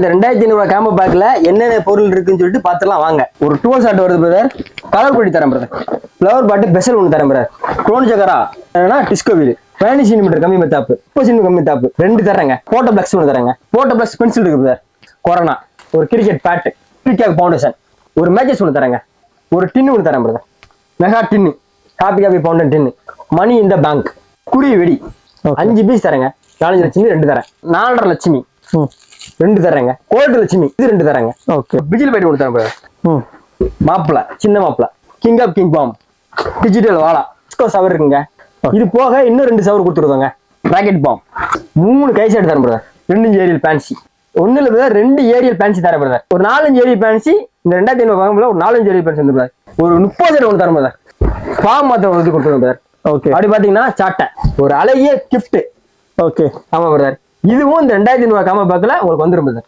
இந்த 2500 காம்போ பேக்ல என்னென்ன பொருள் இருக்குன்னு சொல்லிட்டு பாத்துலாம் வாங்க. ஒரு டூல் ஷாட் வருது பிரதர், கலர் பொடி தரேன் பிரதர், ஃப்ளவர் பாட்டு பெசல் ஒன்று தரேன் பிரதர், குளோன் சக்கரா டிஸ்கோ வீல், 15 சென்டிமீட்டர் கம்மி மெத்தாப்பு, 30 சென்டிமீட்டர் கம்மி மெத்தாப்பு 2 தரேங்க, போட்டோ பிளக்ஸ் ஒன்று தரேங்க, போட்டோ பிளக்ஸ் பென்சில் இருக்கு பிரதர், கொரோனா, ஒரு கிரிக்கெட் பேட்டு, கிரிக்கெட் ஃபவுண்டேஷன், ஒரு மேட்சஸ் ஒன்று தரேங்க, ஒரு டின்னு ஒன்று தரேன் பிரதர், மெகா டின்னு, காப்பி பவுண்டன் டின்னு, மணி இந்த பேங்க், குருவி வெடி 5 பீஸ் தரேங்க, 4 லட்சுமி 2 தரேன், 4.5 லட்சுமி 2 தரேங்க, கோல்டு லட்சுமி இது 2 தரேங்க. ஓகே, பிஜில் பைட் ஒன்று தரேன், மாப்பிள சின்ன மாப்பிள, king of king bomb, digital வாழா சவர் இருக்குங்க. இது போக இன்னும் 2 சவர் கொடுத்துருவாங்க, ராக்கெட் பாம், 3 கை செட் தரேன் பிரதர், 2 ஏரியல் பேன்சி, ஒன்னுல பிரதர் 2 ஏரியல் பேன்சி தரேன் பிரதர், ஒரு 4-5 ஏரியல் பேன்சி. இந்த 2500 வாங்கும்போது ஒரு 4-5 ஏரியல் பேன்சி வந்து பிரதர், ஒரு 30 செட் ஒன்று தரேன் பிரதர், ஃபார்ம் மாத்திரம் வந்து கொடுத்துருவோம் பிரதர். ஓகே, அப்படி பாத்தீங்கன்னா சாட்டை, ஒரு அழகிய கிஃப்ட். ஓகே, ஆமா பிரதர், இதுவும் இந்த 2500 காம்போ பேக்ல உங்களுக்கு வந்துரும் பிரதர்.